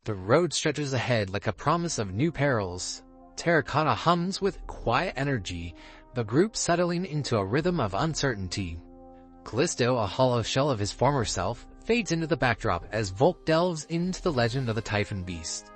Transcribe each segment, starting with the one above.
The road stretches ahead like a promise of new perils. Karna hums with quiet energy, the group settling into a rhythm of uncertainty. Calisto, a hollow shell of his former self, fades into the backdrop as Volke delves into the legend of the Typhon Beast.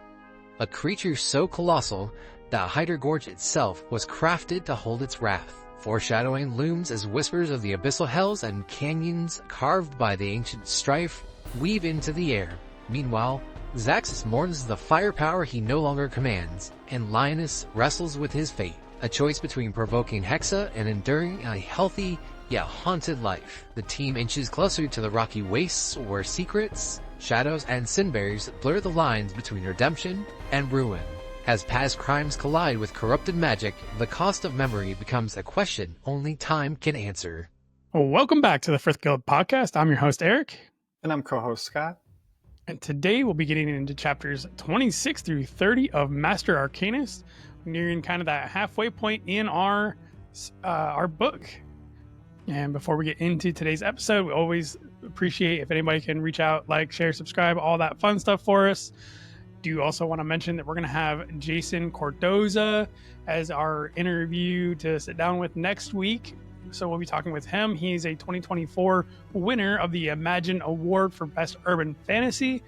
A creature so colossal that Hydra Gorge itself was crafted to hold its wrath. Foreshadowing looms as whispers of the Abyssal Hells and canyons carved by the ancient strife weave into the air. Meanwhile, Zaxis mourns the firepower he no longer commands, and Lynus wrestles with his fate, a choice between provoking Hexa and enduring a healthy yet haunted life. The team inches closer to the rocky wastes where secrets, shadows, and sinberries blur the lines between redemption and ruin. As past crimes collide with corrupted magic, the cost of memory becomes a question only time can answer. Well, welcome back to the Frith Guild podcast. I'm your host, Eric. And I'm co-host, Scott. And today we'll be getting into chapters 26 through 30 of Master Arcanist, nearing kind of that halfway point in our book. And before we get into today's episode, we always appreciate if anybody can reach out, like, share, subscribe, all that fun stuff for us. Do also want to mention that we're going to have Jason Cordoza as our interview to sit down with next week. So we'll be talking with him. He's a 2024 winner of the Imagine Award for Best Urban Fantasy,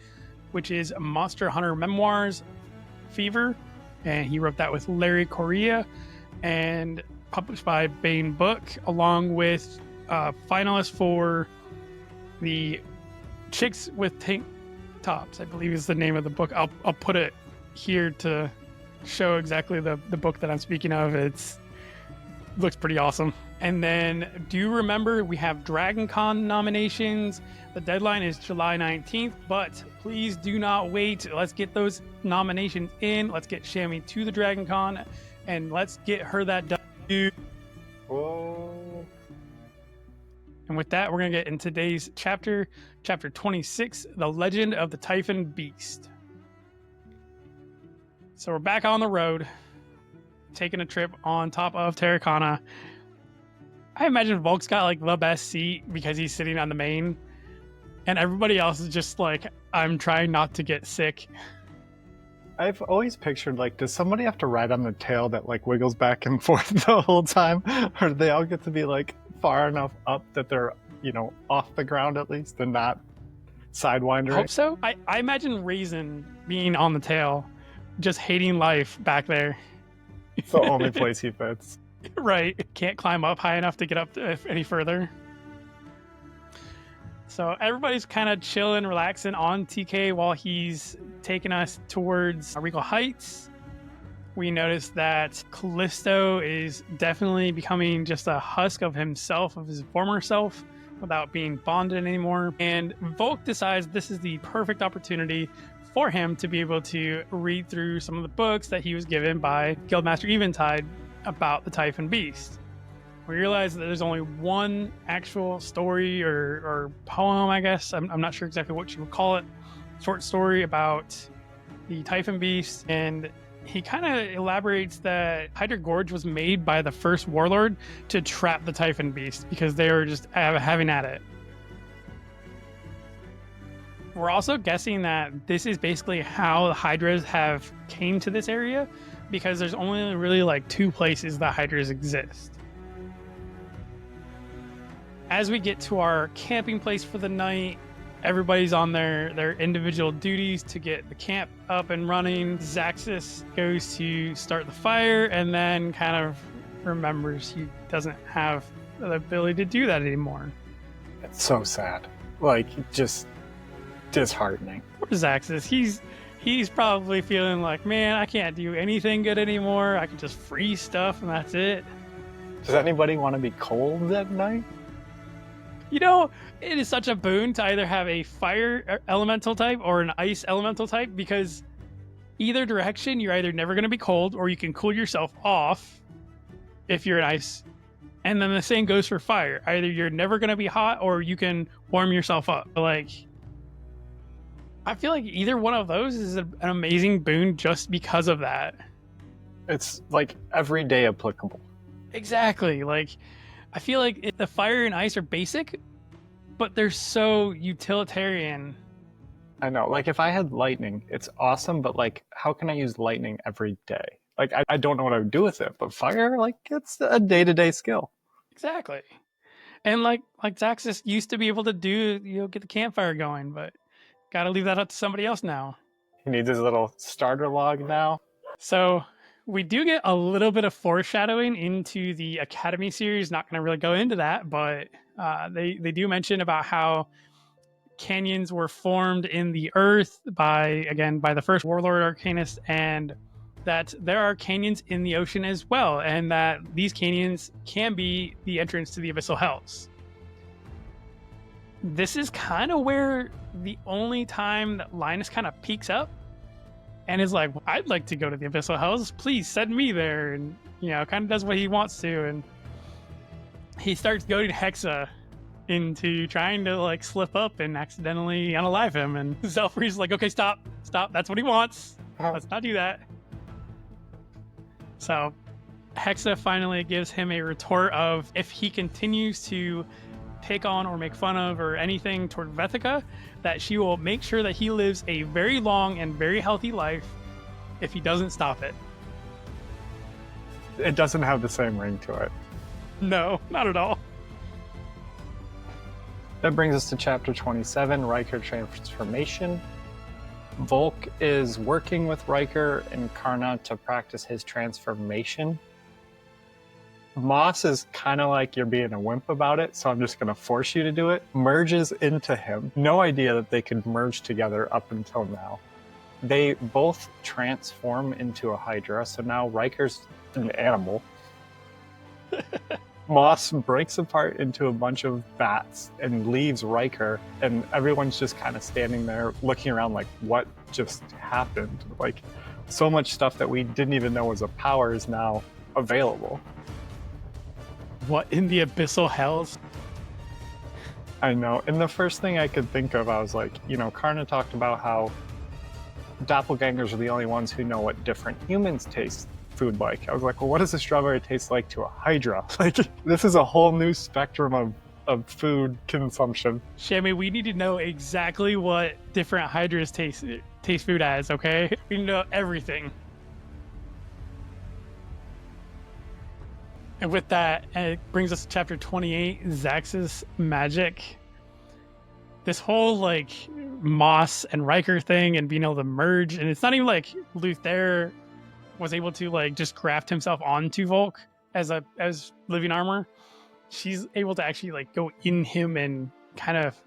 which is Monster Hunter Memoirs Fever. And he wrote that with Larry Correa and published by Bain Book, along with finalists for the Chicks with Tank Tops, I believe is the name of the book. I'll put it here to show exactly the book that I'm speaking of. It looks pretty awesome. And then do remember we have Dragon Con nominations. The deadline is July 19th, but please do not wait. Let's get those nominations in. Let's get Shammy to the Dragon Con and let's get her that done. Whoa. And with that, we're going to get in today's chapter 26, The Legend of the Typhon Beast. So we're back on the road, taking a trip on top of Karna. I imagine Volke's got like the best seat because he's sitting on the main, and everybody else is just like, I'm trying not to get sick. I've always pictured, like, does somebody have to ride on the tail that, like, wiggles back and forth the whole time? Or do they all get to be, like, far enough up that they're, off the ground at least and not sidewindering? I hope so. I imagine Raisin being on the tail, just hating life back there. It's the only place he fits. Right. Can't climb up high enough to get up any further. So everybody's kind of chilling, relaxing on TK while he's taking us towards Regal Heights. We notice that Calisto is definitely becoming just a husk of himself, of his former self, without being bonded anymore. And Volke decides this is the perfect opportunity for him to be able to read through some of the books that he was given by Guildmaster Eventide about the Typhon Beast. We realize that there's only one actual story or poem, I guess. I'm not sure exactly what you would call it. Short story about the Typhon Beast. And he kind of elaborates that Hydra Gorge was made by the first warlord to trap the Typhon Beast because they were just having at it. We're also guessing that this is basically how the Hydras have came to this area because there's only really like two places that Hydras exist. As we get to our camping place for the night, everybody's on their individual duties to get the camp up and running. Zaxis goes to start the fire and then kind of remembers he doesn't have the ability to do that anymore. It's so sad. Like, just disheartening. Poor Zaxis. He's probably feeling like, man, I can't do anything good anymore. I can just freeze stuff and that's it. Does anybody want to be cold at night? It is such a boon to either have a fire elemental type or an ice elemental type because either direction, you're either never going to be cold or you can cool yourself off if you're an ice. And then the same goes for fire. Either you're never going to be hot or you can warm yourself up. Like, I feel like either one of those is an amazing boon just because of that. It's like everyday applicable. Exactly. Like, I feel like the fire and ice are basic, but they're so utilitarian I know. Like, if I had lightning, it's awesome, but like, how can I use lightning every day? Like, I don't know what I would do with it, but fire, like, it's a day-to-day skill. Exactly. And like Zaxis used to be able to do, get the campfire going, but gotta leave that up to somebody else now. He needs his little starter log now. So we do get a little bit of foreshadowing into the Academy series. Not going to really go into that, but they do mention about how canyons were formed in the earth by the first Warlord Arcanist, and that there are canyons in the ocean as well, and that these canyons can be the entrance to the Abyssal Hells. This is kind of where the only time that Lynus kind of peeks up and is like, I'd like to go to the Abyssal Hells. Please send me there. And, kind of does what he wants to. And he starts goading Hexa into trying to, like, slip up and accidentally unalive him. And Zelfree's like, okay, stop. That's what he wants. Let's not do that. So Hexa finally gives him a retort of, if he continues to pick on or make fun of or anything toward Vethica, that she will make sure that he lives a very long and very healthy life if he doesn't stop it. It doesn't have the same ring to it. No, not at all. That brings us to chapter 27, Ryker Transformation. Volke is working with Ryker and Karna to practice his transformation. Moss is kind of like, you're being a wimp about it, so I'm just going to force you to do it. Merges into him. No idea that they could merge together up until now. They both transform into a Hydra, so now Ryker's an animal. Moss breaks apart into a bunch of bats and leaves Ryker, and everyone's just kind of standing there looking around like, what just happened? Like, so much stuff that we didn't even know was a power is now available. What in the Abyssal Hells? I know. And the first thing I could think of, I was like, Karna talked about how doppelgangers are the only ones who know what different humans taste food like. I was like, well, what does a strawberry taste like to a Hydra? Like, this is a whole new spectrum of food consumption. Shammy, we need to know exactly what different Hydras taste food as, okay? We need to know everything. And with that, it brings us to chapter 28, Zaxis Magic. This whole, like, Moss and Ryker thing and being able to merge, and it's not even like Luther was able to, like, just graft himself onto Volke as living armor. She's able to actually, like, go in him and kind of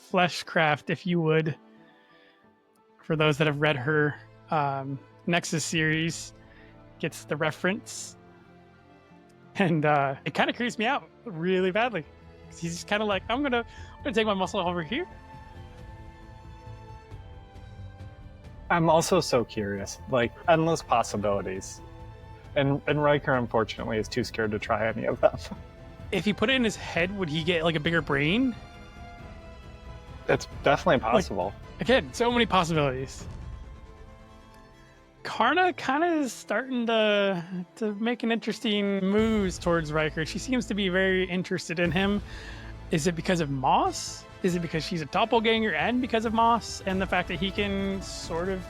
fleshcraft, if you would. For those that have read her Nexus series, gets the reference. And it kind of creeps me out really badly. He's just kind of like, I'm gonna take my muscle over here. I'm also so curious, like, endless possibilities. And Ryker, unfortunately, is too scared to try any of them. If he put it in his head, would he get, like, a bigger brain? It's definitely possible. Like, again, so many possibilities. Karna kind of is starting to make an interesting moves towards Ryker. She seems to be very interested in him. Is it because of Moss? Is it because she's a doppelganger and because of Moss and the fact that he can sort of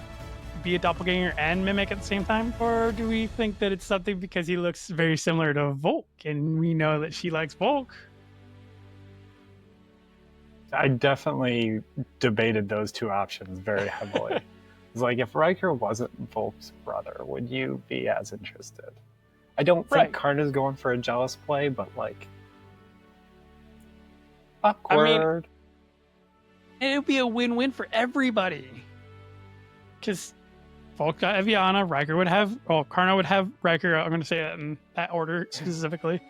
be a doppelganger and mimic at the same time? Or do we think that it's something because he looks very similar to Volke and we know that she likes Volke? I definitely debated those two options very heavily. It's like, if Ryker wasn't Volke's brother, would you be as interested? I don't think Karna's going for a jealous play, but, like, awkward. I mean, it would be a win-win for everybody. Because Volke got Eviana, Karna would have Ryker. I'm going to say that in that order specifically.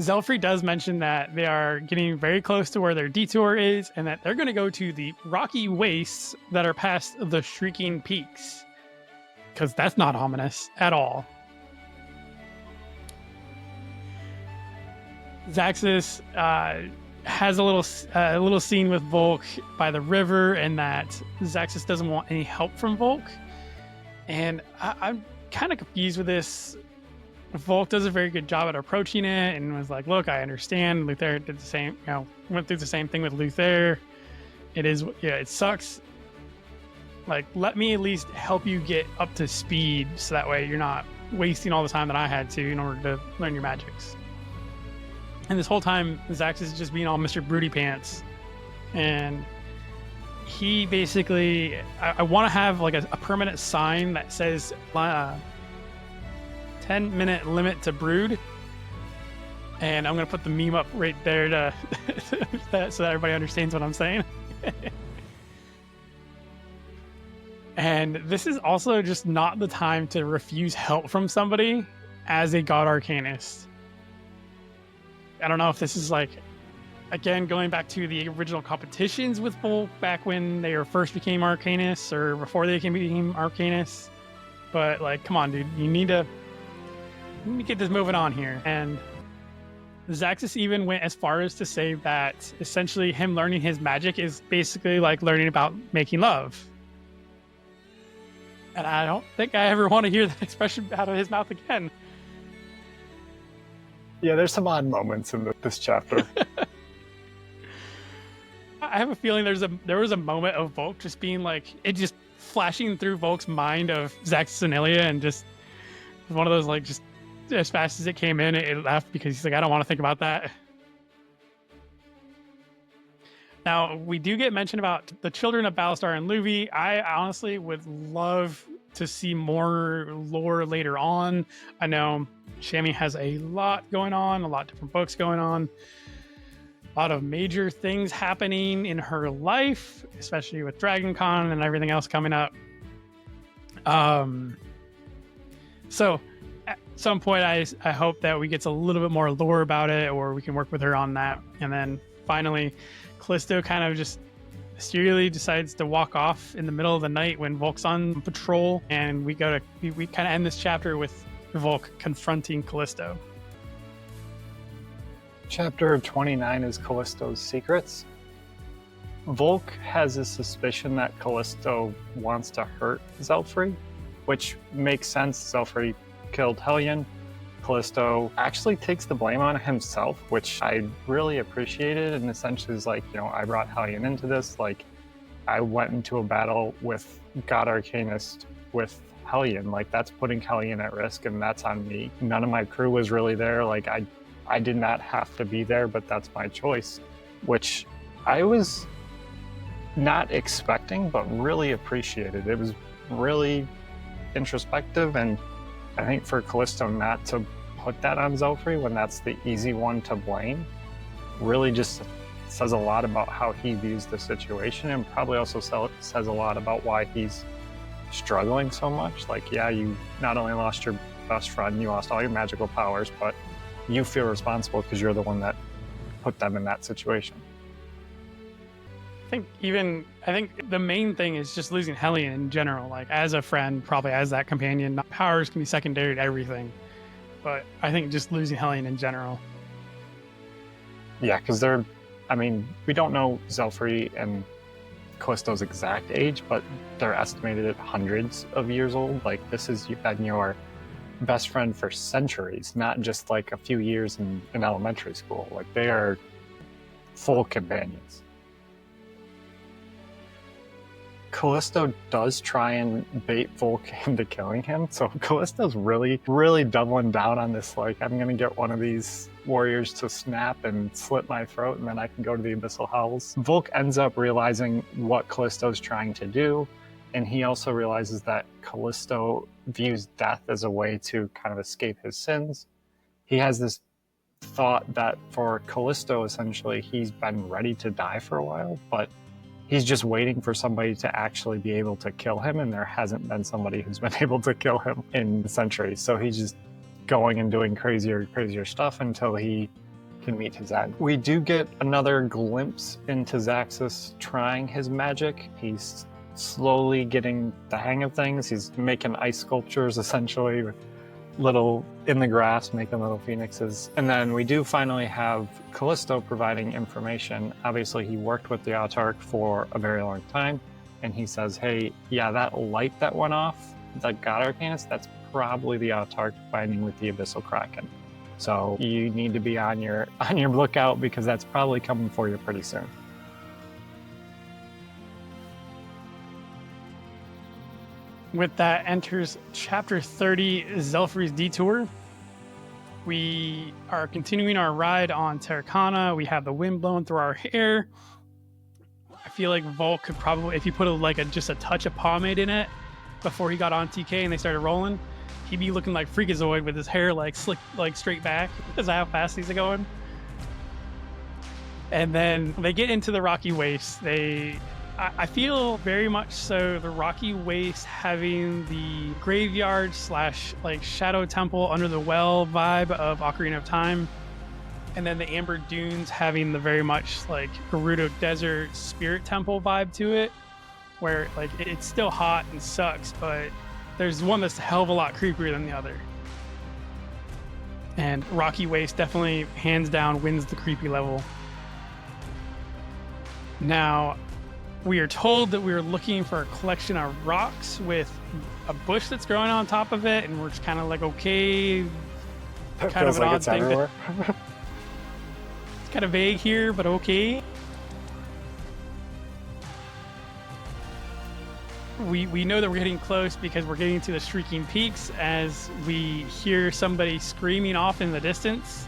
Zelfree does mention that they are getting very close to where their detour is and that they're going to go to the rocky wastes that are past the Shrieking Peaks. Because that's not ominous at all. Zaxis has a little scene with Volke by the river, and that Zaxis doesn't want any help from Volke. And I'm kind of confused with this. Volke does a very good job at approaching it and was like, look, I understand. Luther did the same, went through the same thing with Luther. it sucks. Like, let me at least help you get up to speed so that way you're not wasting all the time that I had to in order to learn your magics. And this whole time, Zaxis is just being all Mr. Broody Pants. And he basically, I want to have like a permanent sign that says 10-minute limit to brood. And I'm going to put the meme up right there to so that everybody understands what I'm saying. And this is also just not the time to refuse help from somebody as a God Arcanist. I don't know if this is like, again, going back to the original competitions with Volke back when they first became Arcanists or before they became Arcanists. But like, come on, dude, you need to get this moving on here. And Zaxis even went as far as to say that essentially him learning his magic is basically like learning about making love. And I don't think I ever want to hear that expression out of his mouth again. Yeah, there's some odd moments in this chapter. I have a feeling there was a moment of Volke just being like, it just flashing through Volke's mind of Zaxis and Ilya, and just one of those like, just as fast as it came in, it left because he's like, I don't want to think about that. Now, we do get mentioned about the children of Battlestar and Luvi. I honestly would love to see more lore later on. I know Shammy has a lot going on, a lot of different books going on, a lot of major things happening in her life, especially with Dragon Con and everything else coming up. So at some point, I hope that we get a little bit more lore about it, or we can work with her on that. And then finally, Calisto kind of just mysteriously decides to walk off in the middle of the night when Volke's on patrol, and we kind of end this chapter with Volke confronting Calisto. Chapter 29 is Callisto's Secrets. Volke has a suspicion that Calisto wants to hurt Zelfree, which makes sense. Zelfree killed Hellion. Callisto actually takes the blame on himself, which I really appreciated, and essentially is like, I brought Hellion into this. Like, I went into a battle with God Arcanist with Hellion. Like, that's putting Hellion at risk, and that's on me. None of my crew was really there. Like, I did not have to be there, but that's my choice, which I was not expecting, but really appreciated. It was really introspective, and I think for Calisto not to put that on Zelfree when that's the easy one to blame really just says a lot about how he views the situation, and probably also says a lot about why he's struggling so much. Like, yeah, you not only lost your best friend, you lost all your magical powers, but you feel responsible because you're the one that put them in that situation. I think the main thing is just losing Hellion in general. Like, as a friend, probably as that companion, powers can be secondary to everything. But I think just losing Hellion in general. Yeah, because we don't know Zelfree and Callisto's exact age, but they're estimated at hundreds of years old. Like, this has been your best friend for centuries, not just like a few years in elementary school. Like, they are full companions. Calisto does try and bait Volke into killing him, so Callisto's really, really doubling down on this, like, I'm gonna get one of these warriors to snap and slit my throat, and then I can go to the Abyssal Hells. Volke ends up realizing what Callisto's trying to do, and he also realizes that Calisto views death as a way to kind of escape his sins. He has this thought that for Calisto, essentially, he's been ready to die for a while, but he's just waiting for somebody to actually be able to kill him, and there hasn't been somebody who's been able to kill him in centuries. So he's just going and doing crazier stuff until he can meet his end. We do get another glimpse into Zaxis trying his magic. He's slowly getting the hang of things. He's making ice sculptures, essentially, with little in the grass, making little phoenixes. And then we do finally have Calisto providing information. Obviously, he worked with the Autarch for a very long time, and he says, hey, yeah, that light that went off, the God Arcanist, that's probably the Autarch fighting with the Abyssal Kraken. So you need to be on your lookout, because that's probably coming for you pretty soon. With that enters chapter 30, Zelfree's Detour. We are continuing our ride on Karna. We have the wind blowing through our hair. I feel like Volke could probably, if you put just a touch of pomade in it before he got on TK and they started rolling, he'd be looking like Freakazoid with his hair like slick, like straight back because of how fast he's going. And then they get into the rocky wastes. I feel very much so the rocky waste having the graveyard / like shadow temple under the well vibe of Ocarina of Time, and then the amber dunes having the very much like Gerudo Desert spirit temple vibe to it, where like it's still hot and sucks, but there's one that's a hell of a lot creepier than the other. And rocky waste definitely hands down wins the creepy level. Now, we are told that we are looking for a collection of rocks with a bush that's growing on top of it, and we're just kind of like, okay, That kind feels of an like odd it's thing. everywhere. It's kind of vague here, but okay. We know that we're getting close because we're getting to the Shrieking Peaks as we hear somebody screaming off in the distance.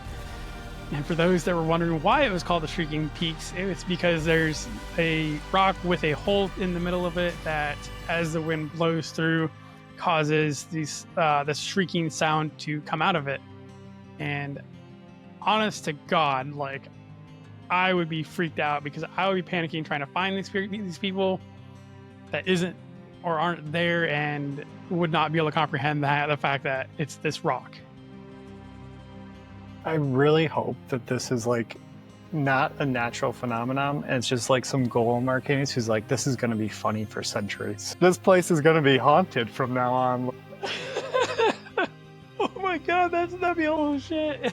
And for those that were wondering why it was called the Shrieking Peaks, it's because there's a rock with a hole in the middle of it that, as the wind blows through, causes this shrieking sound to come out of it. And honest to God, like, I would be freaked out because I would be panicking trying to find these people that isn't or aren't there and would not be able to comprehend the fact that it's this rock. I really hope that this is like not a natural phenomenon, and it's just like some golem arcanist who's like, this is going to be funny for centuries. This place is going to be haunted from now on. Oh my god, that'd be all shit.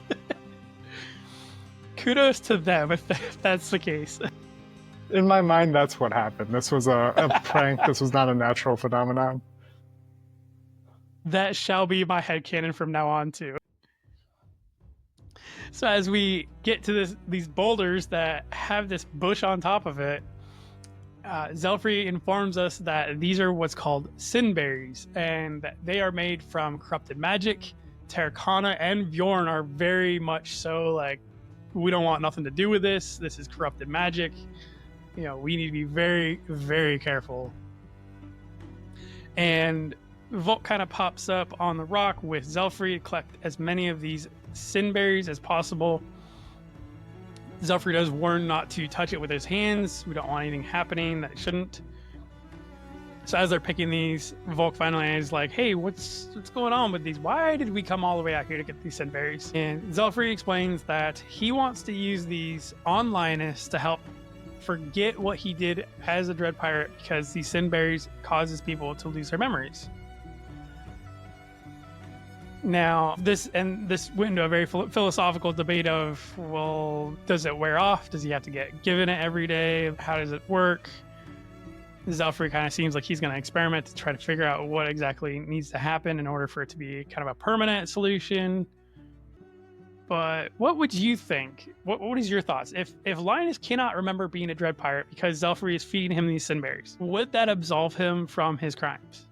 Kudos to them if that's the case. In my mind, that's what happened. This was a prank. This was not a natural phenomenon. That shall be my headcanon from now on too. So as we get to these boulders that have this bush on top of it, Zelfree informs us that these are what's called sinberries, and that they are made from corrupted magic. Karna and Bjorn are very much so like, we don't want nothing to do with this. This is corrupted magic. You know, we need to be very, very careful. And Volke kind of pops up on the rock with Zelfree to collect as many of these sinberries as possible. Zelfree does warn not to touch it with his hands. We don't want anything happening that shouldn't. So as they're picking these, Volke finally is like, hey, what's going on with these? Why did we come all the way out here to get these sinberries? And Zelfree explains that he wants to use these on Lynus to help forget what he did as a dread pirate, because these sinberries causes people to lose their memories. Now, this went into a very philosophical debate of, well, does it wear off? Does he have to get given it every day? How does it work? Zelfree kind of seems like he's going to experiment to try to figure out what exactly needs to happen in order for it to be kind of a permanent solution. But what would you think? What is your thoughts? If Lynus cannot remember being a dread pirate because Zelfree is feeding him these sinberries, would that absolve him from his crimes?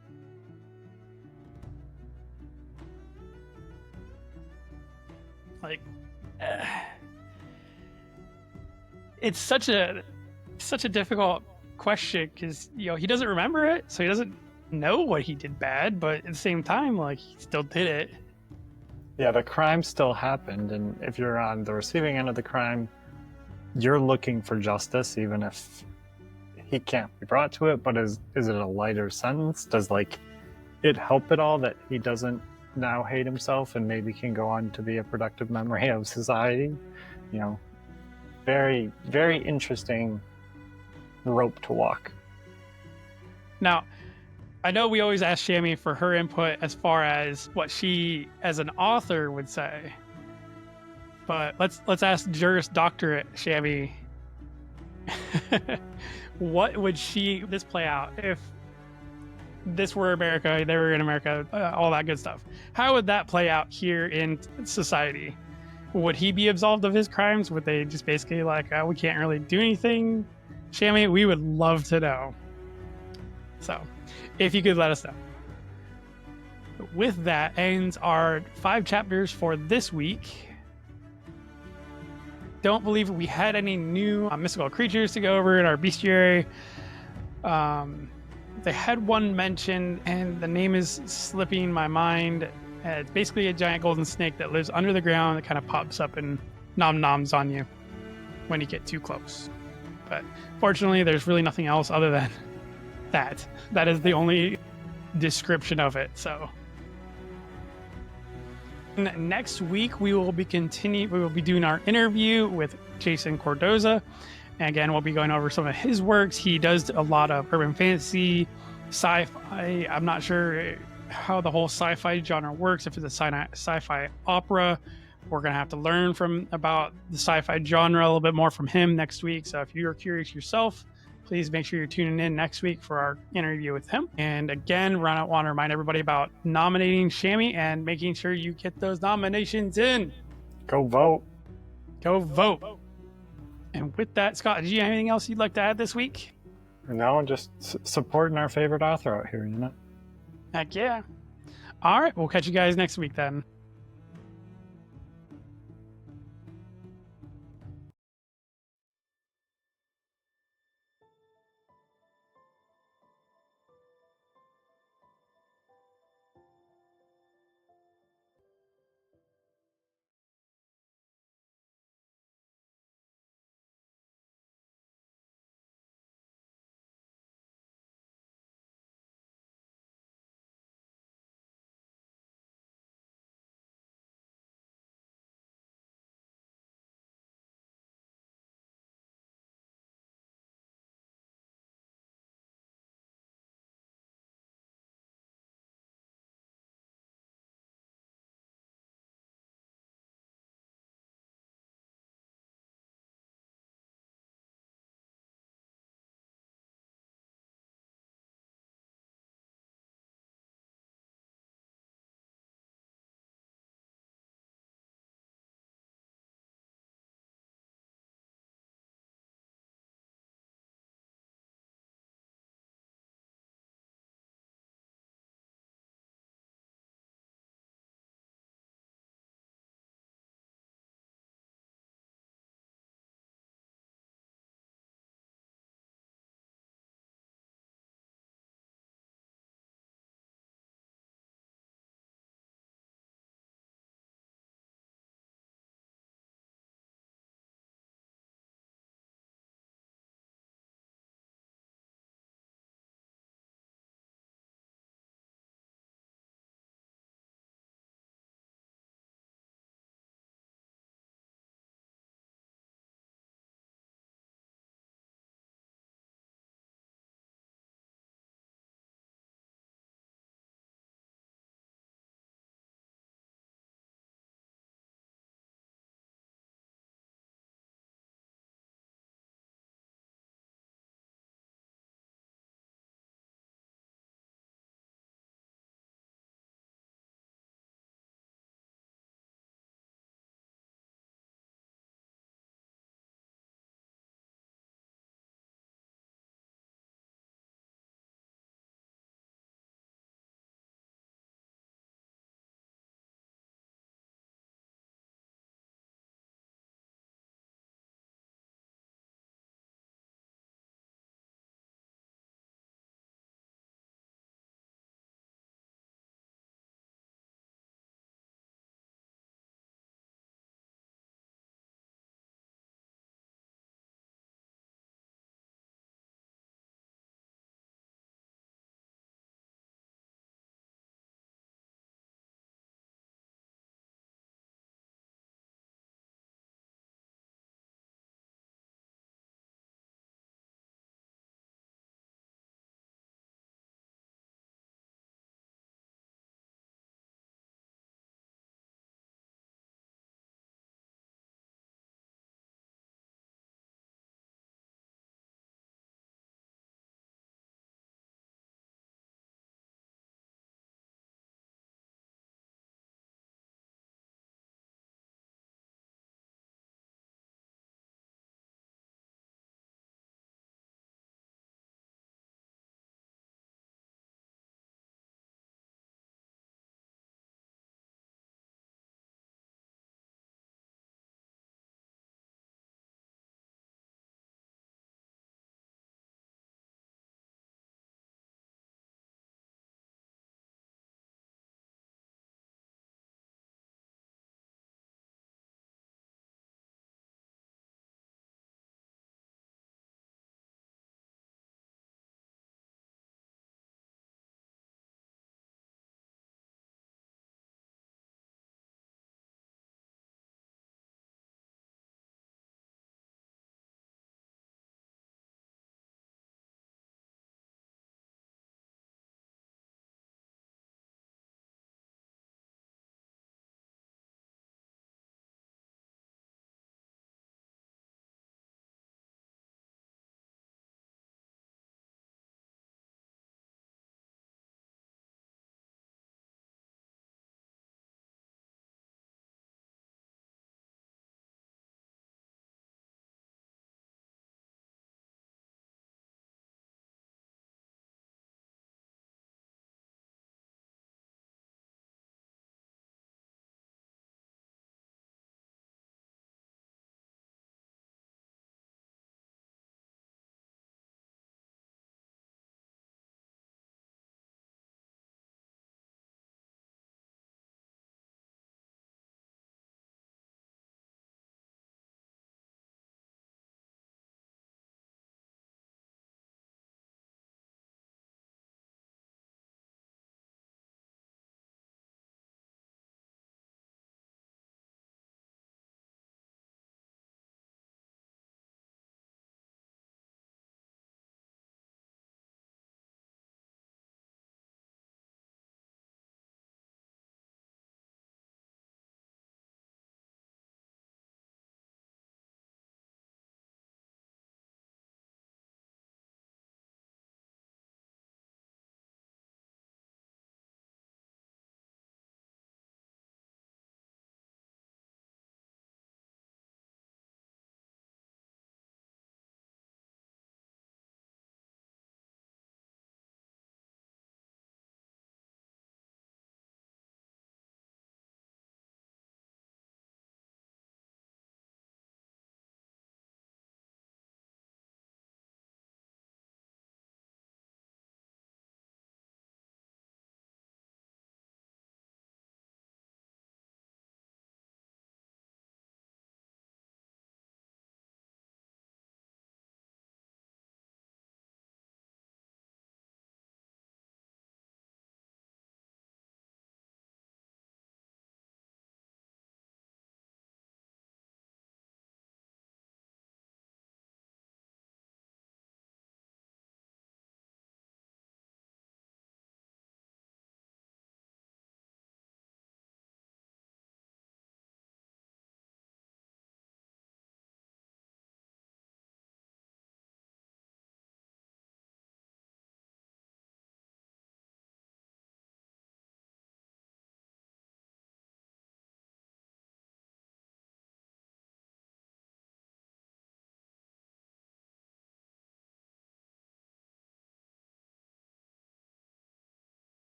Like, it's such a difficult question because, you know, he doesn't remember it, so he doesn't know what he did bad, but at the same time, like, he still did it. Yeah, the crime still happened, and if you're on the receiving end of the crime, you're looking for justice, even if he can't be brought to it. But is it a lighter sentence? Does, like, it help at all that he doesn't now hate himself and maybe can go on to be a productive memory of society? You know, very, very interesting rope to walk. Now, I know we always ask Shammy for her input as far as what she, as an author, would say. But let's ask Juris Doctorate Shammy. What would this play out if this were America, they were in America, all that good stuff? How would that play out here in society? Would he be absolved of his crimes? Would they just basically like, we can't really do anything? Shammy, we would love to know. So, if you could let us know. with that ends our 5 chapters for this week. Don't believe we had any new mystical creatures to go over in our bestiary. They had one mentioned, and the name is slipping my mind. It's basically a giant golden snake that lives under the ground that kind of pops up and nom-noms on you when you get too close. But fortunately, there's really nothing else other than that. That is the only description of it. So next week we will be doing our interview with Jason Cordoza. And again, we'll be going over some of his works. He does a lot of urban fantasy, sci-fi. I'm not sure how the whole sci-fi genre works, if it's a sci-fi opera. We're going to have to learn about the sci-fi genre a little bit more from him next week. So if you're curious yourself, please make sure you're tuning in next week for our interview with him. And again, I want to remind everybody about nominating Shammy and making sure you get those nominations in. Go vote. Go vote. And with that, Scott, did you have anything else you'd like to add this week? No, just supporting our favorite author out here, you know? Heck yeah. All right, we'll catch you guys next week then.